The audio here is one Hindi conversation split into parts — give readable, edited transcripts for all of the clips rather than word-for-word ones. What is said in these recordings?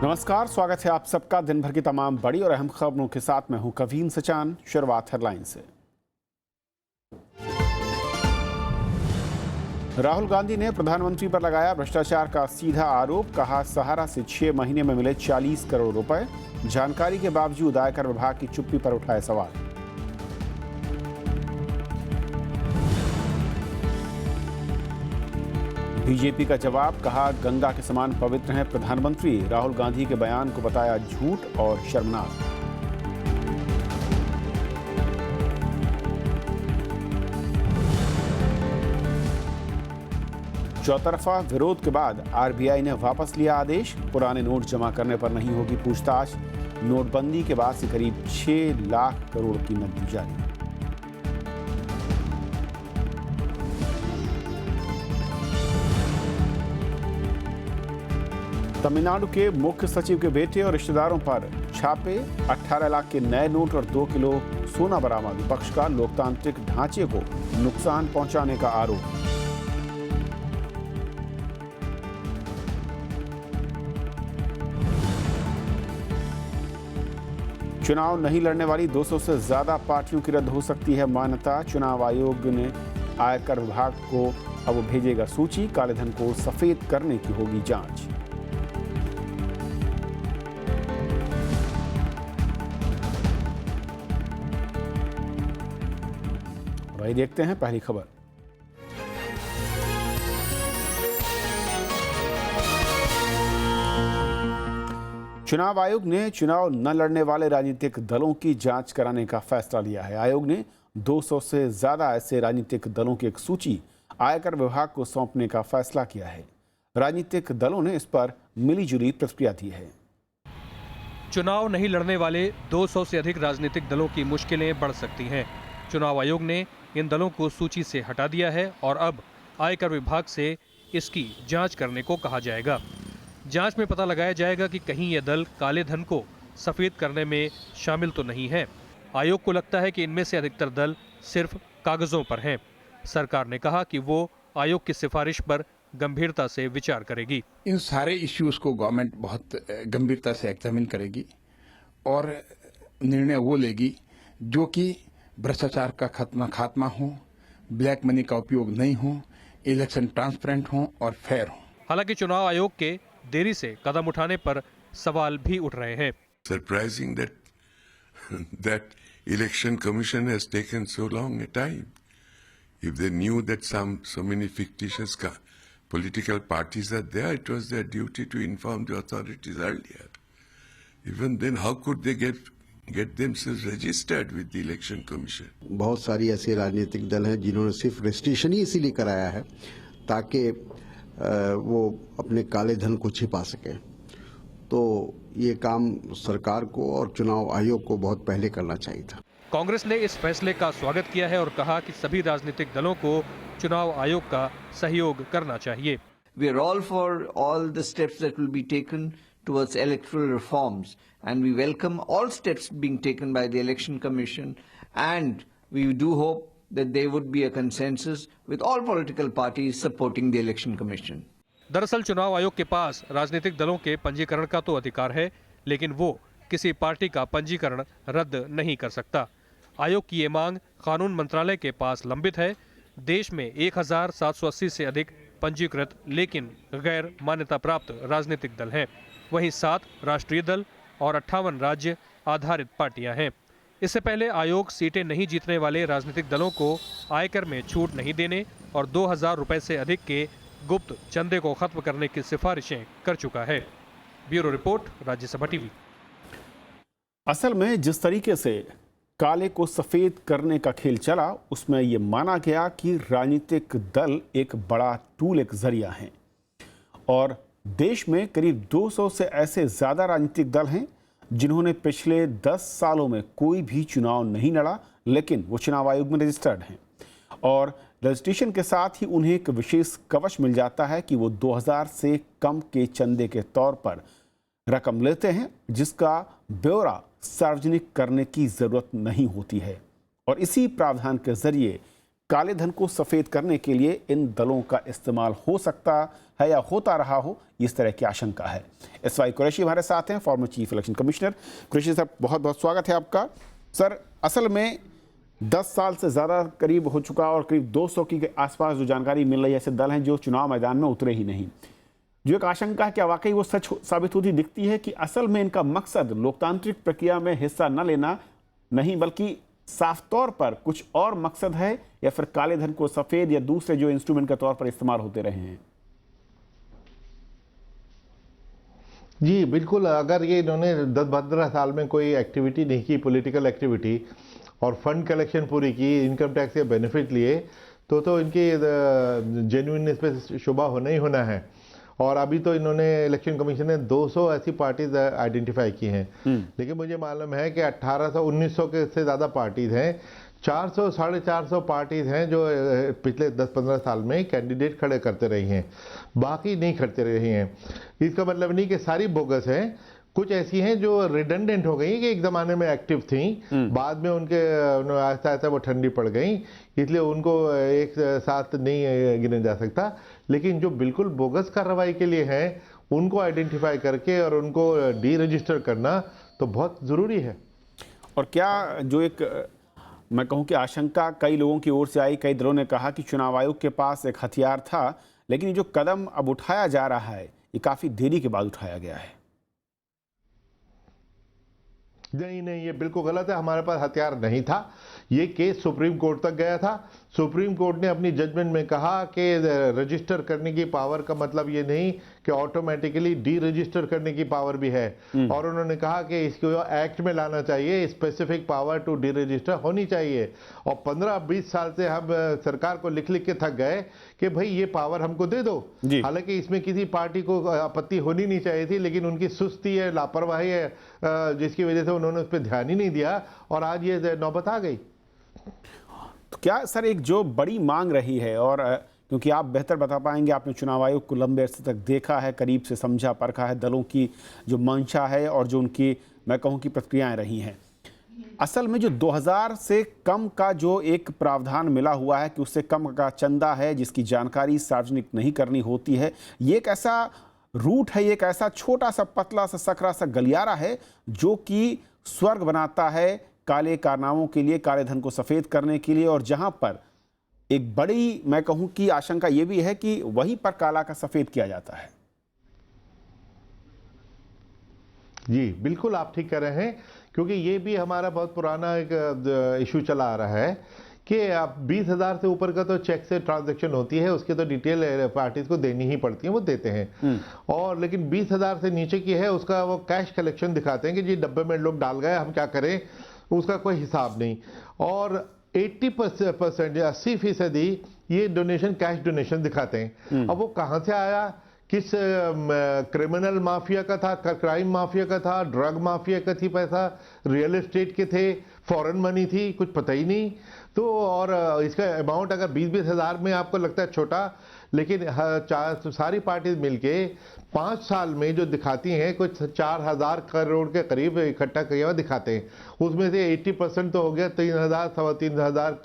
नमस्कार, स्वागत है आप सबका दिन भर की तमाम बड़ी और अहम खबरों के साथ। मैं हूं कवीन सचान। शुरुआत हेडलाइन से। राहुल गांधी ने प्रधानमंत्री पर लगाया भ्रष्टाचार का सीधा आरोप। कहा, सहारा से 6 महीने में मिले 40 करोड़ रुपए। जानकारी के बावजूद आयकर विभाग की चुप्पी पर उठाए सवाल। बीजेपी का जवाब। कहा, गंगा के समान पवित्र हैं प्रधानमंत्री। राहुल गांधी के बयान को बताया झूठ और शर्मनाक। चौतरफा विरोध के बाद आरबीआई ने वापस लिया आदेश। पुराने नोट जमा करने पर नहीं होगी पूछताछ। नोटबंदी के बाद से करीब 6 लाख करोड़ की नकदी जारी। तमिलनाडु के मुख्य सचिव के बेटे और रिश्तेदारों पर छापे। 18 लाख के नए नोट और 2 किलो सोना बरामद। विपक्ष का लोकतांत्रिक ढांचे को नुकसान पहुंचाने का आरोप। चुनाव नहीं लड़ने वाली 200 से ज्यादा पार्टियों की रद्द हो सकती है मान्यता। चुनाव आयोग ने आयकर विभाग को अब भेजेगा सूची। काले धन को सफेद करने की होगी जांच। और आइए देखते हैं पहली खबर। चुनाव आयोग ने चुनाव न लड़ने वाले राजनीतिक दलों की जांच कराने का फैसला लिया है। आयोग ने 200 से ज्यादा ऐसे राजनीतिक दलों की एक सूची आयकर विभाग को सौंपने का फैसला किया है। राजनीतिक दलों ने इस पर मिलीजुली प्रतिक्रिया दी है। चुनाव नहीं लड़ने वाले 200 से अधिक राजनीतिक दलों की मुश्किलें बढ़ सकती हैं। चुनाव आयोग ने इन दलों को सूची से हटा दिया है और अब आयकर विभाग से इसकी जांच करने को कहा जाएगा। जांच में पता लगाया जाएगा कि कहीं ये दल काले धन को सफेद करने में शामिल तो नहीं है। आयोग को लगता है कि इनमें से अधिकतर दल सिर्फ कागजों पर हैं। सरकार ने कहा कि वो आयोग की सिफारिश पर गंभीरता से विचार करेगी। इन सारे इश्यूज को गवर्नमेंट बहुत गंभीरता से एग्जामिन करेगी और निर्णय वो लेगी जो कि भ्रष्टाचार का खात्मा हो, ब्लैक मनी का उपयोग नहीं हो, इलेक्शन ट्रांसपेरेंट हो और फेयर हो। हालांकि चुनाव आयोग के देरी से कदम उठाने पर सवाल भी उठ रहे हैं। Surprising that election commission has taken so long a time. If they knew that so many fictitious political parties are there, it was their duty to inform the authorities earlier. Even then, how could they get themselves registered with the election commission? बहुत सारी ऐसे राजनीतिक दल हैं जिन्होंने सिर्फ रजिस्ट्रेशन ही इसीलिए कराया है ताकि वो अपने काले धन को छिपा सकें। तो ये काम सरकार को और चुनाव आयोग को बहुत पहले करना चाहिए था। कांग्रेस ने इस फैसले का स्वागत किया है और कहा कि सभी राजनीतिक दलों को चुनाव आयोग का सहयोग करना चाहिए। We are all for all the steps that will be taken towards electoral reforms, and we welcome all steps being taken by the Election Commission, and we do hope that there would be a consensus with all political parties supporting the Election Commission. दरअसल चुनाव आयोग के पास राजनीतिक दलों के पंजीकरण का तो अधिकार है, लेकिन वो किसी पार्टी का पंजीकरण रद्द नहीं कर सकता। आयोग की ये मांग कानून मंत्रालय के पास लंबित है। देश में 1780 से अधिक पंजीकृत लेकिन गैर मान्यता प्राप्त राजनीतिक दल हैं। वहीं 7 राष्ट्रीय दल और 58 राज्य आधारित पार्टियां हैं। इससे पहले आयोग सीटें नहीं जीतने वाले राजनीतिक दलों को आयकर में छूट नहीं देने और 2000 रुपए से अधिक के गुप्त चंदे को खत्म करने की सिफारिशें कर चुका है। Bureau report, Rajya Sabha TV. असल में जिस तरीके से काले को सफेद करने का खेल चला, उसमें यह माना गया कि राजनीतिक दल एक बड़ा टूल, एक जरिया है। और देश में करीब 200 से ऐसे ज्यादा राजनीतिक दल हैं जिन्होंने पिछले 10 सालों में कोई भी चुनाव नहीं लड़ा, लेकिन वो चुनाव आयोग में रजिस्टर्ड हैं। और रजिस्ट्रेशन के साथ ही उन्हें एक विशेष कवच मिल जाता है कि वो 2000 से कम के चंदे के तौर पर रकम लेते हैं, जिसका ब्यौरा सार्वजनिक करने की जरूरत नहीं होती है। और इसी प्रावधान के जरिए काले धन को सफेद करने के लिए इन दलों का इस्तेमाल हो सकता है या होता रहा हो, इस तरह की आशंका है। एसवाई कुरैशी हमारे साथ हैं, former chief election commissioner. Qureshi sir, बहुत बहुत स्वागत है आपका। सर, असल में 10 साल से ज़्यादा करीब हो चुका और करीब 200 की आसपास जो जानकारी मिल रही है, ऐसे दल हैं जो चुनाव मैदान में उतरे ही नहीं। जो एक आशंका है, क्या वाकई वो सच साबित होती दिखती है कि असल में इनका मकसद लोकतांत्रिक प्रक्रिया में हिस्सा न लेना नहीं, बल्कि साफ तौर पर कुछ और मकसद है, या फिर काले धन को सफेद या दूसरे जो इंस्ट्रूमेंट के तौर पर इस्तेमाल होते रहे हैं? जी बिल्कुल, अगर ये इन्होंने 10-15 साल में कोई एक्टिविटी नहीं की, पॉलिटिकल एक्टिविटी, और फंड कलेक्शन पूरी की, इनकम टैक्स के बेनिफिट लिए, तो इनकी जेन्युइननेस पे शुबा होना ही होना है। और अभी तो इन्होंने इलेक्शन कमीशन ने 200 ऐसी पार्टीज आइडेंटिफाई की हैं, लेकिन मुझे मालूम है कि 1800-1900 के से ज़्यादा पार्टीज हैं। 400-450 पार्टीज हैं जो पिछले 10-15 साल में कैंडिडेट खड़े करते रही हैं, बाकी नहीं करते रही हैं। इसका मतलब नहीं कि सारी बोगस हैं, कुछ ऐसी हैं जो रिडंडेंट हो गई कि एक ज़माने में एक्टिव थी, बाद में उनके आहिस्ता आहिस्ता वो ठंडी पड़ गई, इसलिए उनको एक साथ नहीं गिना जा सकता। लेकिन जो बिल्कुल बोगस कार्रवाई के लिए हैं, उनको आइडेंटिफाई करके और उनको डी रजिस्टर करना तो बहुत ज़रूरी है। और क्या जो एक मैं कहूं कि आशंका कई लोगों की ओर से आई, कई दलों ने कहा कि चुनाव आयोग के पास एक हथियार था, लेकिन ये जो कदम अब उठाया जा रहा है, ये काफ़ी देरी के बाद उठाया गया है। नहीं, ये बिल्कुल गलत है। हमारे पास हथियार नहीं था। ये केस सुप्रीम कोर्ट तक गया था। सुप्रीम कोर्ट ने अपनी जजमेंट में कहा कि रजिस्टर करने की पावर का मतलब ये नहीं कि ऑटोमेटिकली डी रजिस्टर करने की पावर भी है, और उन्होंने कहा कि इसको एक्ट में लाना चाहिए, specific power to deregister होनी चाहिए। और 15-20 साल से हम सरकार को लिख लिख के थक गए कि भाई ये पावर हमको दे दो। हालांकि इसमें किसी पार्टी को आपत्ति होनी नहीं चाहिए थी, लेकिन उनकी सुस्ती है, लापरवाही है, जिसकी वजह से उन्होंने उस पर ध्यान ही नहीं दिया, और आज ये नौबत आ गई। तो क्या सर एक जो बड़ी मांग रही है, और क्योंकि आप बेहतर बता पाएंगे, आपने चुनाव आयोग को लंबे अरसे तक देखा है, करीब से समझा परखा है, दलों की जो मंशा है और जो उनकी मैं कहूँ कि प्रक्रियाएं रही हैं, असल में जो 2000 से कम का जो एक प्रावधान मिला हुआ है कि उससे कम का चंदा है जिसकी जानकारी सार्वजनिक नहीं करनी होती है, ये एक ऐसा रूट है, एक ऐसा छोटा सा पतला सा सकरा सा गलियारा है जो कि स्वर्ग बनाता है काले कारनामों के लिए, काले धन को सफेद करने के लिए, और जहां पर एक बड़ी मैं कहूं कि आशंका यह भी है कि वहीं पर काला का सफेद किया जाता है। जी बिल्कुल, आप ठीक कह रहे हैं, क्योंकि ये भी हमारा बहुत पुराना एक इशू चला आ रहा है कि आप 20,000 से ऊपर का तो चेक से ट्रांजैक्शन होती है, उसके तो डिटेल पार्टीज को देनी ही पड़ती है, वो देते हैं। और लेकिन 20,000 से नीचे की है, उसका वो कैश कलेक्शन दिखाते हैं कि जी डब्बे में लोग डाल गए, हम क्या करें, उसका कोई हिसाब नहीं। और 80% या 80% ये डोनेशन कैश डोनेशन दिखाते हैं। अब वो कहाँ से आया, किस क्रिमिनल माफिया का था, क्राइम माफिया का था, ड्रग माफिया का थी पैसा, रियल एस्टेट के थे, फॉरेन मनी थी, कुछ पता ही नहीं। तो और इसका अमाउंट अगर 20-20 हज़ार में आपको लगता है छोटा, लेकिन सारी पार्टीज मिलके 5 साल में जो दिखाती हैं कुछ 4,000 करोड़ के करीब इकट्ठा किया हुआ दिखाते हैं। उसमें से 80% तो हो गया 3,000 सवा 3,000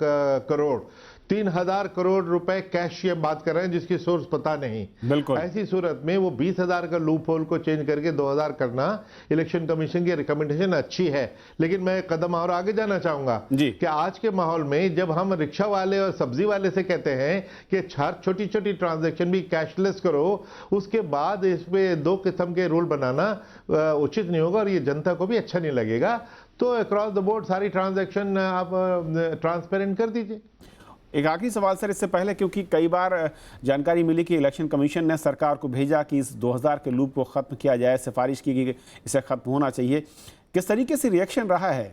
करोड़, 3,000 करोड़ रुपए कैश ये बात कर रहे हैं जिसकी सोर्स पता नहीं। बिल्कुल। ऐसी सूरत में वो 20,000 का लूप होल को चेंज करके 2,000 करना इलेक्शन कमीशन की रिकमेंडेशन अच्छी है, लेकिन मैं कदम और आगे जाना चाहूंगा कि आज के माहौल में जब हम रिक्शा वाले और सब्जी वाले से कहते हैं कि छोटी छोटी ट्रांजैक्शन भी कैशलेस करो, उसके बाद इसमें 2 किस्म के रूल बनाना उचित नहीं होगा और ये जनता को भी अच्छा नहीं लगेगा। तो अक्रॉस द बोर्ड सारी ट्रांजैक्शन आप ट्रांसपेरेंट कर दीजिए। एक आखिरी सवाल सर इससे पहले, क्योंकि कई बार जानकारी मिली कि इलेक्शन कमीशन ने सरकार को भेजा कि इस 2000 के लूप को ख़त्म किया जाए, सिफारिश की कि इसे ख़त्म होना चाहिए, किस तरीके से रिएक्शन रहा है?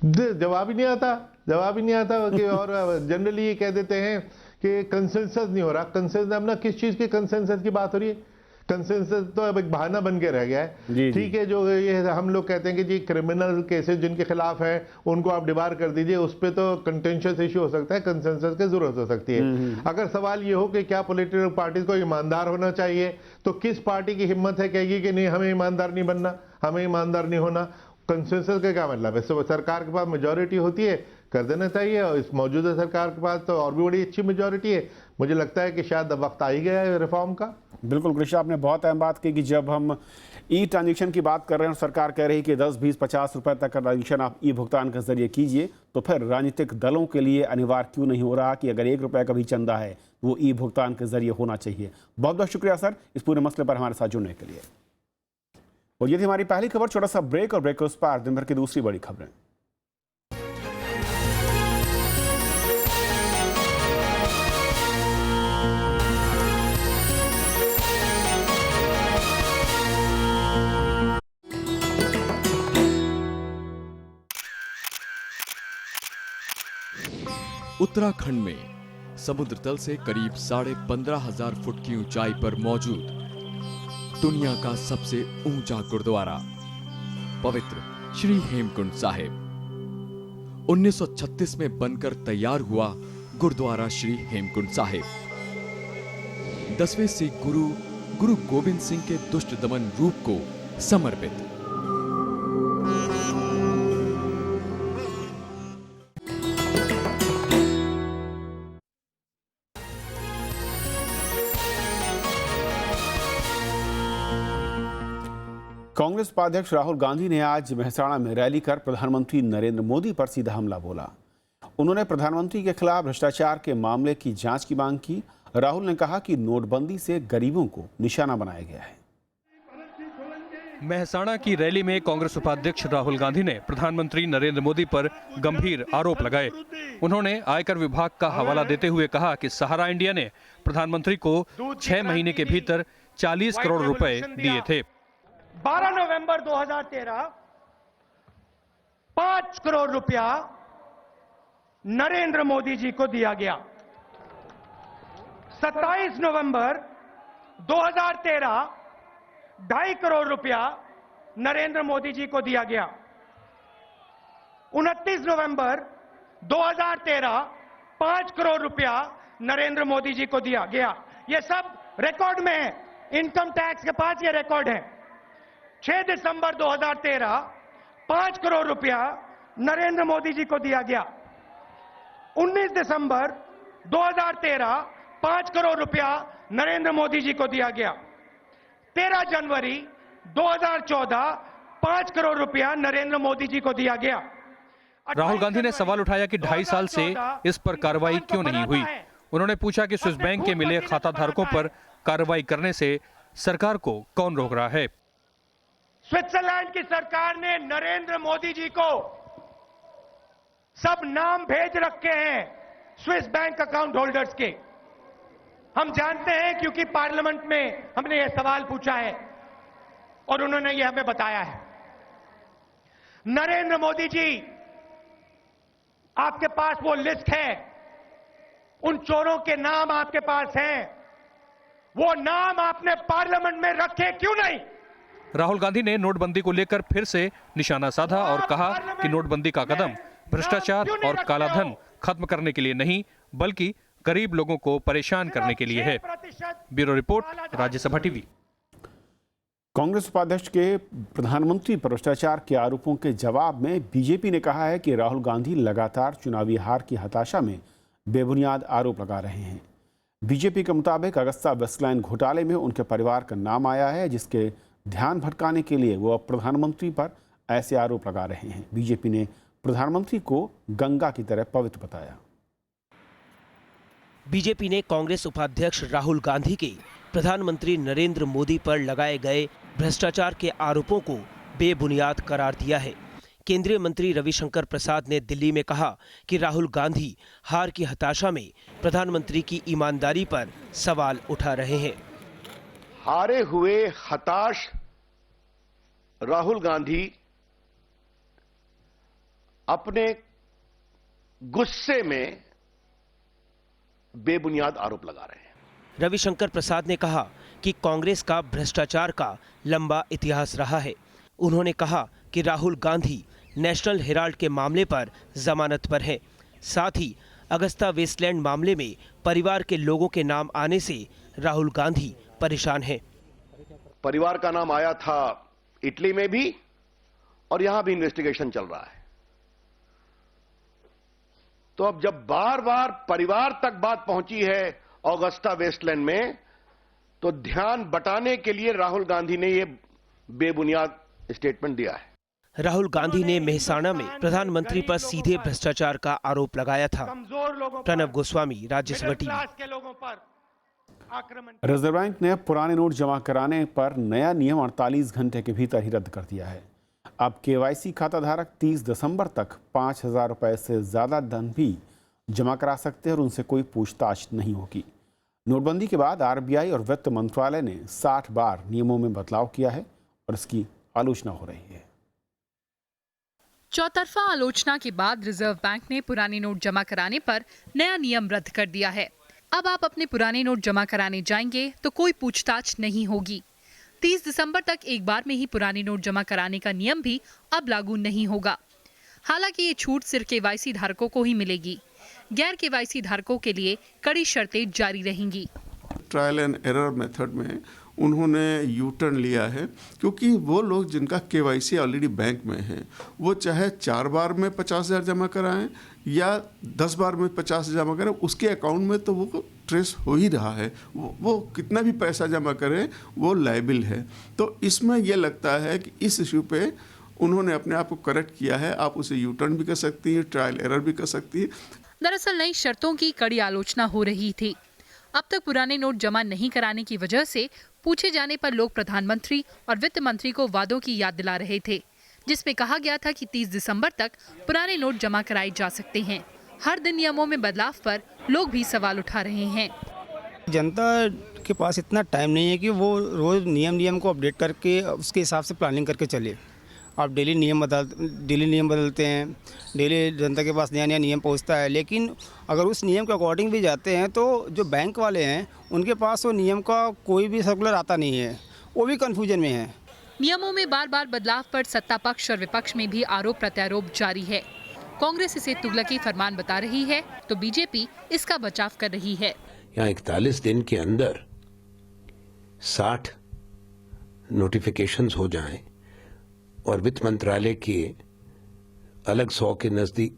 जवाब ही नहीं आता कि और जनरली ये कह देते हैं कि कंसेंसस नहीं हो रहा। कंसेंसस अब ना किस चीज़ के कंसेंसस की बात हो रही है? कंसेंसस तो अब एक बहाना बन के रह गया है। ठीक है, जो ये हम लोग कहते हैं कि जी क्रिमिनल केसेस जिनके खिलाफ हैं उनको आप डिबार कर दीजिए, उस पर तो कंटेंशियस इश्यू हो सकता है, कंसेंसस की जरूरत हो सकती है। अगर सवाल ये हो कि क्या पॉलिटिकल पार्टीज को ईमानदार होना चाहिए, तो किस पार्टी की हिम्मत है कहेगी कि नहीं हमें ईमानदार नहीं बनना, हमें ईमानदार नहीं होना? कंसेंसस का क्या मतलब है? सरकार के पास मेजोरिटी होती है, कर देना चाहिए। और इस मौजूदा सरकार के पास तो और भी बड़ी अच्छी मेजोरिटी है। मुझे लगता है कि शायद वक्त आ ही गया है रिफॉर्म का। बिल्कुल कृष्णा, आपने बहुत अहम बात की कि जब हम ई ट्रांजेक्शन की बात कर रहे हैं और सरकार कह रही है कि 10, 20, 50 रुपए तक का ट्रांजेक्शन आप ई भुगतान के जरिए कीजिए, तो फिर राजनीतिक दलों के लिए अनिवार्य क्यों नहीं हो रहा कि अगर 1 रुपए का भी चंदा है वो ई भुगतान के जरिए होना चाहिए। बहुत बहुत शुक्रिया सर इस पूरे मसले पर हमारे साथ जुड़ने के लिए। और ये थी हमारी पहली खबर। छोटा सा ब्रेक और ब्रेक के उस पार दिन भर की दूसरी बड़ी खबरें। उत्तराखंड में समुद्र तल से करीब 15,500 फुट की ऊंचाई पर मौजूद दुनिया का सबसे ऊंचा गुरुद्वारा पवित्र श्री हेमकुंड साहिब 1936 में बनकर तैयार हुआ गुरुद्वारा श्री हेमकुंड साहिब 10वें सिख गुरु गोबिंद सिंह के दुष्ट दमन रूप को समर्पित। कांग्रेस उपाध्यक्ष राहुल गांधी ने आज मेहसाणा में रैली कर प्रधानमंत्री नरेंद्र मोदी पर सीधा हमला बोला। उन्होंने प्रधानमंत्री के खिलाफ भ्रष्टाचार के मामले की जांच की मांग की। राहुल ने कहा कि नोटबंदी से गरीबों को निशाना बनाया गया है। मेहसाणा की रैली में कांग्रेस उपाध्यक्ष राहुल गांधी ने प्रधानमंत्री नरेंद्र मोदी पर गंभीर आरोप लगाए। उन्होंने आयकर विभाग का हवाला देते हुए कहा कि सहारा इंडिया ने प्रधानमंत्री को 6 महीने के भीतर 40 करोड़ रुपए दिए थे। 12 नवंबर 2013 5 करोड़ रुपया नरेंद्र मोदी जी को दिया गया। 27 नवंबर 2013 2.5 करोड़ रुपया नरेंद्र मोदी जी को दिया गया। 29 नवंबर 2013 5 करोड़ रुपया नरेंद्र मोदी जी को दिया गया। ये सब रिकॉर्ड में है, इनकम टैक्स के पास ये रिकॉर्ड है। 6 दिसंबर 2013 5 करोड़ रुपया नरेंद्र मोदी जी को दिया गया। 19 दिसंबर 2013 5 करोड़ रुपया नरेंद्र मोदी जी को दिया गया। 13 जनवरी 2014 5 करोड़ रुपया नरेंद्र मोदी जी को दिया गया। राहुल गांधी ने सवाल उठाया कि 2.5 साल से इस पर कार्रवाई क्यों नहीं हुई। उन्होंने पूछा कि स्विस बैंक के मिले खाता धारकों पर कार्रवाई करने से सरकार को कौन रोक रहा है। स्विट्जरलैंड की सरकार ने नरेंद्र मोदी जी को सब नाम भेज रखे हैं स्विस बैंक अकाउंट होल्डर्स के। हम जानते हैं क्योंकि पार्लियामेंट में हमने यह सवाल पूछा है और उन्होंने यह हमें बताया है। नरेंद्र मोदी जी, आपके पास वो लिस्ट है, उन चोरों के नाम आपके पास हैं, वो नाम आपने पार्लियामेंट में रखे क्यों नहीं? राहुल गांधी ने नोटबंदी को लेकर फिर से निशाना साधा और कहा कि नोटबंदी का कदम भ्रष्टाचार और कालाधन खत्म करने के लिए नहीं बल्कि गरीब लोगों को परेशान करने के लिए है। Bureau report, Rajya Sabha TV. Congress उपाध्यक्ष के प्रधानमंत्री पर भ्रष्टाचार के आरोपों के जवाब में बीजेपी ने कहा है कि राहुल गांधी लगातार चुनावी हार की हताशा में बेबुनियाद आरोप लगा रहे हैं। बीजेपी के मुताबिक अगस्ता वेस्टलैंड घोटाले में उनके परिवार का नाम आया है, जिसके ध्यान भटकाने के लिए वो अब प्रधानमंत्री पर ऐसे आरोप लगा रहे हैं। बीजेपी ने प्रधानमंत्री को गंगा की तरह पवित्र बताया। बीजेपी ने कांग्रेस उपाध्यक्ष राहुल गांधी के प्रधानमंत्री नरेंद्र मोदी पर लगाए गए भ्रष्टाचार के आरोपों को बेबुनियाद करार दिया है। केंद्रीय मंत्री रविशंकर प्रसाद ने दिल्ली में कहा कि राहुल गांधी हार की हताशा में प्रधानमंत्री की ईमानदारी पर सवाल उठा रहे हैं। हारे हुए हताश राहुल गांधी अपने गुस्से में बेबुनियाद आरोप लगा रहे हैं। रविशंकर प्रसाद ने कहा कि कांग्रेस का भ्रष्टाचार का लंबा इतिहास रहा है। उन्होंने कहा कि राहुल गांधी नेशनल हेराल्ड के मामले पर जमानत पर है। साथ ही अगस्ता वेस्टलैंड मामले में परिवार के लोगों के नाम आने से राहुल गांधी परेशान हैं। परिवार का नाम आया था इटली में भी और यहां भी इन्वेस्टिगेशन चल रहा है। तो अब जब बार बार परिवार तक बात पहुंची है ऑगस्टा वेस्टलैंड में, तो ध्यान बटाने के लिए राहुल गांधी ने यह बेबुनियाद स्टेटमेंट दिया है। राहुल गांधी ने मेहसाणा में प्रधानमंत्री पर सीधे भ्रष्टाचार का आरोप लगाया था। Pranav Goswami, Rajya Sabha TV. Reserve bank ने पुराने नोट जमा कराने पर नया नियम 48 घंटे के भीतर ही रद्द कर दिया है। अब केवाईसी खाता धारक 30 दिसंबर तक 5,000 रुपए से ज्यादा धन भी जमा करा सकते हैं और उनसे कोई पूछताछ नहीं होगी। नोटबंदी के बाद आरबीआई और वित्त मंत्रालय ने 60 बार नियमों में बदलाव किया है और इसकी आलोचना हो रही है। चौतरफा आलोचना के बाद रिजर्व बैंक ने पुराने नोट जमा कराने पर नया नियम रद्द कर दिया है। अब आप अपने पुराने नोट जमा कराने जाएंगे तो कोई पूछताछ नहीं होगी। 30 दिसंबर तक एक बार में ही पुराने नोट जमा कराने का नियम भी अब लागू नहीं होगा। हालांकि ये छूट सिर्फ केवाईसी धारकों को ही मिलेगी। गैर केवाईसी धारकों के लिए कड़ी शर्तें जारी रहेंगी। ट्रायल एंड एरर मेथड में उन्होंने यू टर्न लिया है, क्योंकि वो लोग जिनका केवाईसी ऑलरेडी बैंक में है, वो चाहे 4 बार में 50,000 जमा कराएं या 10 बार में 50,000 जमा करें, उसके अकाउंट में तो वो ट्रेस हो ही रहा है। वो कितना भी पैसा जमा करें वो लायबिल है। तो इसमें यह लगता है कि इस इशू पे उन्होंने अपने आप को करेक्ट किया है। आप उसे यू टर्न भी कर सकती हैं, ट्रायल एरर भी कर सकती है। दरअसल नई शर्तों की कड़ी आलोचना हो रही थी। अब तक पुराने नोट जमा नहीं कराने की वजह से पूछे जाने पर लोग प्रधानमंत्री और वित्त मंत्री को वादों की याद दिला रहे थे, जिसमें कहा गया था कि 30 दिसंबर तक पुराने नोट जमा कराए जा सकते हैं। हर दिन नियमों में बदलाव पर लोग भी सवाल उठा रहे हैं। जनता के पास इतना टाइम नहीं है कि वो रोज नियम को अपडेट करके उसके हिसाब से प्लानिंग करके चले। आप डेली नियम बदलते हैं, डेली जनता के पास नया नियम पहुंचता है, लेकिन अगर उस नियम के अकॉर्डिंग भी जाते हैं तो जो बैंक वाले हैं उनके पास वो नियम का कोई भी सर्कुलर आता नहीं है, वो भी कन्फ्यूजन में है। नियमों में बार बार बदलाव पर सत्ता पक्ष और विपक्ष में भी आरोप प्रत्यारोप जारी है। कांग्रेस इसे तुगलकी फरमान बता रही है तो बीजेपी इसका बचाव कर रही है। यहाँ 41 दिन के अंदर 60 नोटिफिकेशंस हो जाएं और वित्त मंत्रालय के अलग 100 के नजदीक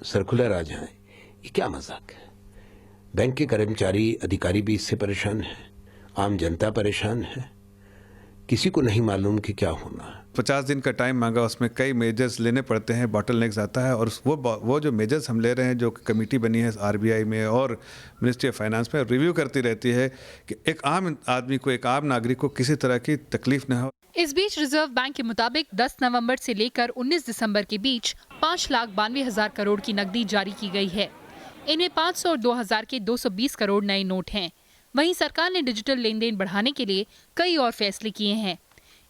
सर्कुलर आ जाएं, ये क्या मजाक है। बैंक के कर्मचारी अधिकारी भी इससे परेशान हैं, आम जनता परेशान है, किसी को नहीं मालूम कि क्या होना है। 50 दिन का टाइम मांगा, उसमें कई मेजर्स लेने पड़ते हैं, बॉटलनेक्स आता है, और वो जो मेजर्स हम ले रहे हैं, जो कमेटी बनी है आरबीआई में और मिनिस्ट्री ऑफ फाइनेंस में, रिव्यू करती रहती है कि एक आम आदमी को, एक आम नागरिक को किसी तरह की तकलीफ न हो। इस बीच रिजर्व बैंक के मुताबिक 10 नवंबर से लेकर 19 दिसंबर के बीच 5,92,000 करोड़ की नकदी जारी की गई है। इनमें 500 और 2,000 के 220 करोड़ नए नोट हैं। वहीं सरकार ने डिजिटल लेन देन बढ़ाने के लिए कई और फैसले किए हैं।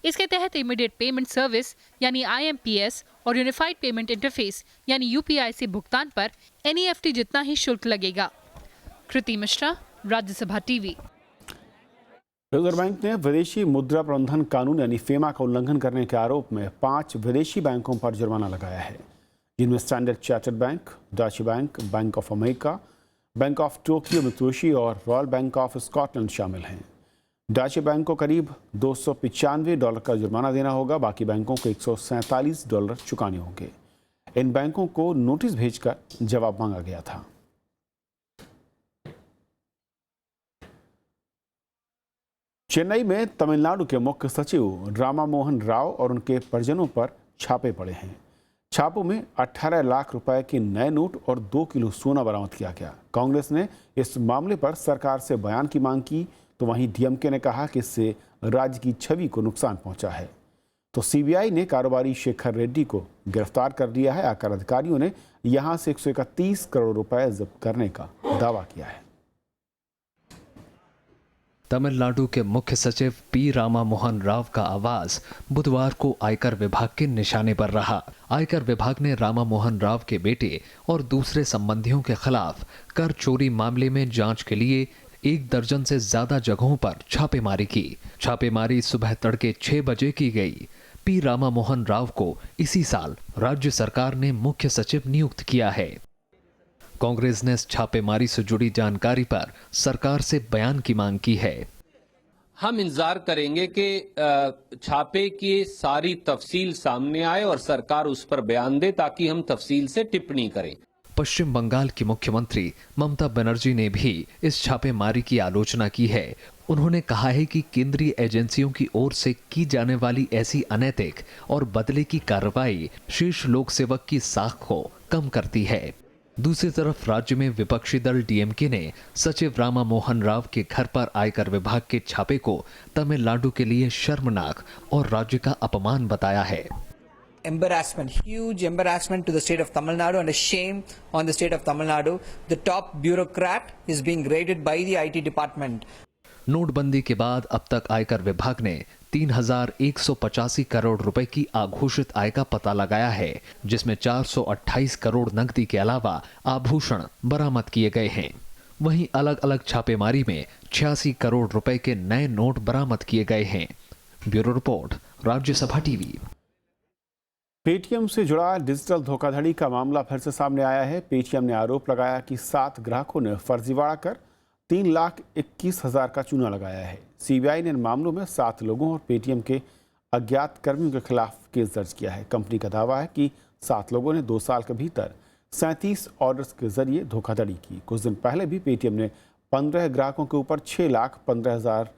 इसके तहत इमीडिएट पेमेंट सर्विस यानी IMPS और यूनिफाइड पेमेंट इंटरफेस यानी UPI से भुगतान पर NEFT जितना ही शुल्क लगेगा। Kriti Mishra, Rajya Sabha TV. Reserve bank ने विदेशी मुद्रा प्रबंधन कानून यानी फेमा का उल्लंघन करने के आरोप में 5 विदेशी बैंकों पर जुर्माना लगाया है, जिनमें standard chartered bank, Dutch bank, bank of America, bank of Tokyo Mitsubishi और रॉयल बैंक ऑफ स्कॉटलैंड शामिल हैं। डच बैंक को करीब $295 का जुर्माना देना होगा, बाकी बैंकों को $147 चुकाने होंगे। इन बैंकों को नोटिस भेजकर जवाब मांगा गया था। चेन्नई में तमिलनाडु के मुख्य सचिव रामा मोहन राव और उनके परिजनों पर छापे पड़े हैं। छापों में 18 लाख रुपए के नए नोट और 2 किलो सोना बरामद किया गया। कांग्रेस ने इस मामले पर सरकार से बयान की मांग की, तो वहीं डीएमके ने कहा कि इससे राज्य की छवि को नुकसान पहुंचा है। तो सीबीआई ने कारोबारी शेखर रेड्डी को गिरफ्तार कर लिया है। आयकर अधिकारियों ने यहां से 131 करोड़ रुपए जब्त करने का दावा किया है। तमिलनाडु के मुख्य सचिव पी रामा मोहन राव का आवाज बुधवार को आयकर विभाग के निशाने पर रहा। आयकर विभाग ने रामा मोहन राव के बेटे और दूसरे संबंधियों के खिलाफ कर चोरी मामले में जांच के लिए 1 दर्जन से ज्यादा जगहों पर छापेमारी की। छापेमारी सुबह तड़के 6 बजे की गई। पी रामा मोहन राव को इसी साल राज्य सरकार ने मुख्य सचिव नियुक्त किया है। कांग्रेस ने इस छापेमारी से जुड़ी जानकारी पर सरकार से बयान की मांग की है। हम इंतजार करेंगे कि छापे की सारी तफसील सामने आए और सरकार उस पर बयान दे ताकि हम तफसील से टिप्पणी करें। पश्चिम बंगाल की मुख्यमंत्री ममता बनर्जी ने भी इस छापेमारी की आलोचना की है। उन्होंने कहा है कि केंद्रीय एजेंसियों की ओर से की जाने वाली ऐसी अनैतिक और बदले की कार्रवाई शीर्ष लोक सेवक की साख को कम करती है। दूसरी तरफ राज्य में विपक्षी दल डीएमके ने सचिव रामा मोहन राव के घर पर आयकर विभाग के छापे को तमिलनाडु के लिए शर्मनाक और राज्य का अपमान बताया है। Embarrassment, huge embarrassment to the state of Tamil Nadu and a shame on the state of Tamil Nadu. The top bureaucrat is being raided by the IT department. नोटबंदी के बाद अब तक आयकर विभाग ने 3,185 करोड़ रुपए की आघोषित आय का पता लगाया है, जिसमें 428 करोड़ नकदी के अलावा आभूषण बरामद किए गए हैं। वहीं अलग अलग छापेमारी में 86 करोड़ रुपए के नए नोट बरामद किए गए हैं। Bureau report, Rajya Sabha TV. Paytm से जुड़ा डिजिटल धोखाधड़ी का मामला फिर से सामने आया है। पेटीएम ने आरोप लगाया कि 7 ग्राहकों ने फर्जीवाड़ा कर 3,21,000 का चूना लगाया है। सीबीआई ने इन मामलों में 7 लोगों और पेटीएम के अज्ञात कर्मियों के खिलाफ केस दर्ज किया है। कंपनी का दावा है कि 7 लोगों ने 2 साल के भीतर 37 ऑर्डर्स के जरिए धोखाधड़ी की। कुछ दिन पहले भी पेटीएम ने 15 ग्राहकों के ऊपर 6,15,000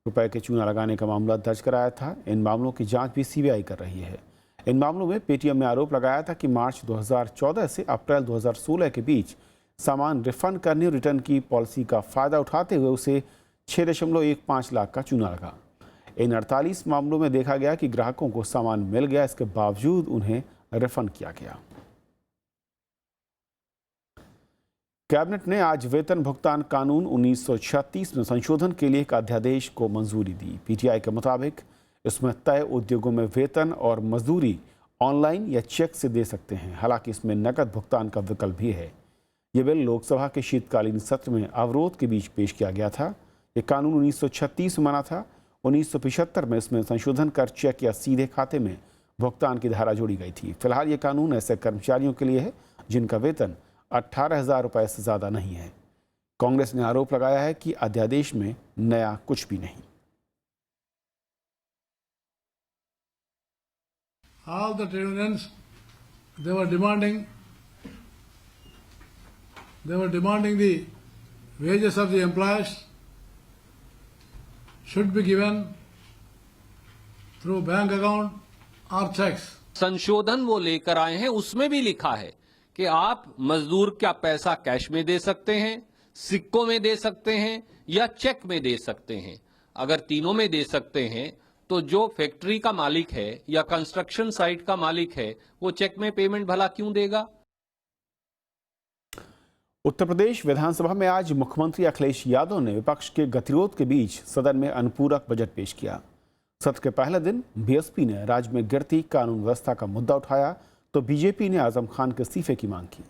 रुपए के चूना लगाने का मामला दर्ज कराया था। इन मामलों की जांच भी सीबीआई कर रही है। इन मामलों में पेटीएम ने आरोप लगाया था कि मार्च 2014 से अप्रैल 2016 के बीच सामान रिफंड करने और रिटर्न की पॉलिसी का फायदा उठाते हुए उसे 6.15 लाख का चूना लगा। इन 48 मामलों में देखा गया कि ग्राहकों को सामान मिल गया, इसके बावजूद उन्हें रिफंड किया गया। कैबिनेट ने आज वेतन भुगतान कानून 1936 में संशोधन के लिए एक अध्यादेश को मंजूरी दी। पीटीआई के मुताबिक इसमें तय उद्योगों में वेतन और मजदूरी ऑनलाइन या चेक से दे सकते हैं। हालांकि इसमें नकद भुगतान का विकल्प भी है। ये बिल लोकसभा के शीतकालीन सत्र में अवरोध के बीच पेश किया गया था। ये कानून 1936 में बना था। 1975 में इसमें संशोधन कर चेक या सीधे खाते में भुगतान की धारा जोड़ी गई थी। फिलहाल ये कानून ऐसे कर्मचारियों के लिए है जिनका वेतन 18,000 रुपये से ज़्यादा नहीं है। कांग्रेस ने आरोप लगाया है कि अध्यादेश में नया कुछ भी नहीं। All the trade unions, they were demanding the wages of the employees should be given through bank account or checks. संशोधन वो लेकर आए हैं, उसमें भी लिखा है कि आप मजदूर का पैसा कैश में दे सकते हैं, सिक्कों में दे सकते हैं या चेक में दे सकते हैं। अगर तीनों में दे सकते हैं तो जो फैक्ट्री का मालिक है या कंस्ट्रक्शन साइट का मालिक है वो चेक में पेमेंट भला क्यों देगा। उत्तर प्रदेश विधानसभा में आज मुख्यमंत्री अखिलेश यादव ने विपक्ष के गतिरोध के बीच सदन में अनुपूरक बजट पेश किया। सत्र के पहले दिन बीएसपी ने राज्य में गिरती कानून व्यवस्था का मुद्दा उठाया तो बीजेपी ने आजम खान के इस्तीफे की मांग की।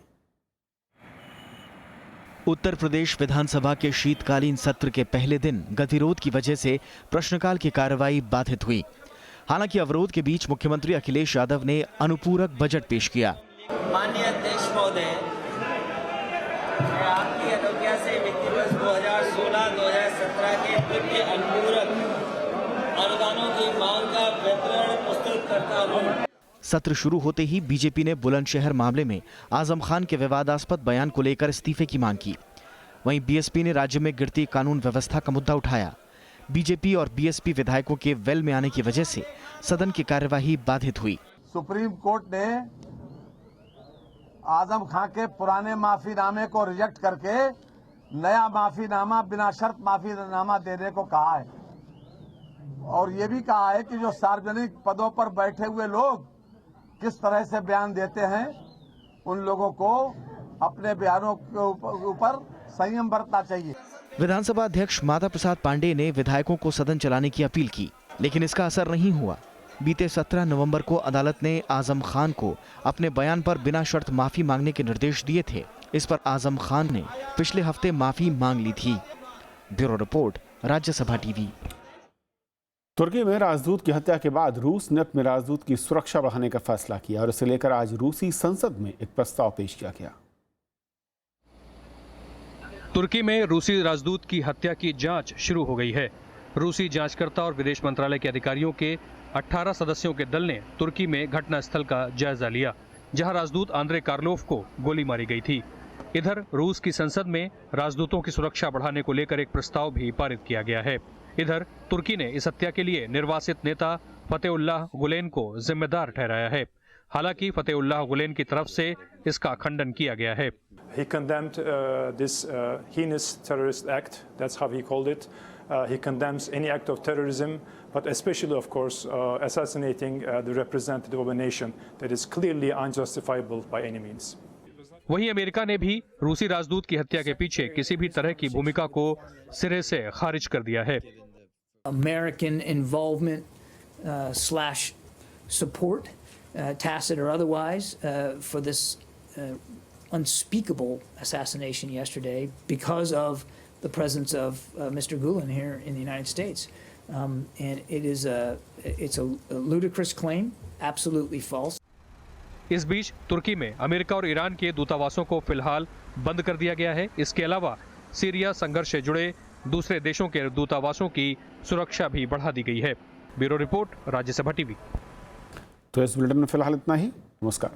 उत्तर प्रदेश विधानसभा के शीतकालीन सत्र के पहले दिन गतिरोध की वजह से प्रश्नकाल की कार्रवाई बाधित हुई। हालांकि अवरोध के बीच मुख्यमंत्री अखिलेश यादव ने अनुपूरक बजट पेश किया। माननीय अध्यक्ष महोदय, मैं आपकी अनुज्ञा से वित्तीय वर्ष 2016-2017 के वित्तीय अनुपूरक अनुदानों की मांग का विवरण प्रस्तुत करता हूँ। सत्र शुरू होते ही बीजेपी ने बुलंदशहर मामले में आजम खान के विवादास्पद बयान को लेकर इस्तीफे की मांग की। वहीं बीएसपी ने राज्य में गिरती कानून व्यवस्था का मुद्दा उठाया। बीजेपी और बीएसपी विधायकों के वेल में आने की वजह से सदन की कार्यवाही बाधित हुई। सुप्रीम कोर्ट ने आजम खान के पुराने माफीनामे को रिजेक्ट करके नया माफीनामा बिना शर्त माफीनामा देने को कहा है और ये भी कहा है कि जो सार्वजनिक पदों पर बैठे हुए लोग किस तरह से बयान देते हैं उन लोगों को अपने बयानों के ऊपर संयम बरतना चाहिए। विधानसभा अध्यक्ष माता प्रसाद पांडेय ने विधायकों को सदन चलाने की अपील की, लेकिन इसका असर नहीं हुआ। बीते 17 नवंबर को अदालत ने आजम खान को अपने बयान पर बिना शर्त माफी मांगने के निर्देश दिए थे। इस पर आजम खान ने पिछले हफ्ते माफी मांग ली थी। Bureau report, Rajya Sabha TV. तुर्की में राजदूत की हत्या के बाद रूस ने अपने राजदूत की सुरक्षा बढ़ाने का फैसला किया और इसे लेकर आज रूसी संसद में एक प्रस्ताव पेश किया गया। तुर्की में रूसी राजदूत की हत्या की जांच शुरू हो गई है। रूसी जांचकर्ता और विदेश मंत्रालय के अधिकारियों के 18 सदस्यों के दल ने तुर्की में घटनास्थल का जायजा लिया, जहां राजदूत आंद्रे कार्लोफ को गोली मारी गई थी। इधर रूस की संसद में राजदूतों की सुरक्षा बढ़ाने को लेकर एक प्रस्ताव भी पारित किया गया है। इधर तुर्की ने इस हत्या के लिए निर्वासित नेता फतेहुल्लाह गुलेन को जिम्मेदार ठहराया है। हालांकि फतेहुल्लाह गुलेन की तरफ से इसका खंडन किया गया है। He condemned this heinous terrorist act. That's how he called it. He condemns any act of terrorism, but especially, of course, assassinating the representative of a nation that is clearly unjustifiable by any means. वहीं अमेरिका ने भी रूसी राजदूत की हत्या के पीछे किसी भी तरह की भूमिका को सिरे से खारिज कर दिया है। American involvement slash support, tacit or otherwise, for this unspeakable assassination yesterday because of the presence of Mr. Gulen here in the United States. And it's a ludicrous claim, absolutely false. इस बीच तुर्की में अमेरिका और ईरान के दूतावासों को फिलहाल बंद कर दिया गया है। इसके अलावा सीरिया संघर्ष से जुड़े दूसरे देशों के दूतावासों की सुरक्षा भी बढ़ा दी गई है। Bureau report, Rajya Sabha TV. तो इस बुलेटिन में फिलहाल इतना ही। नमस्कार।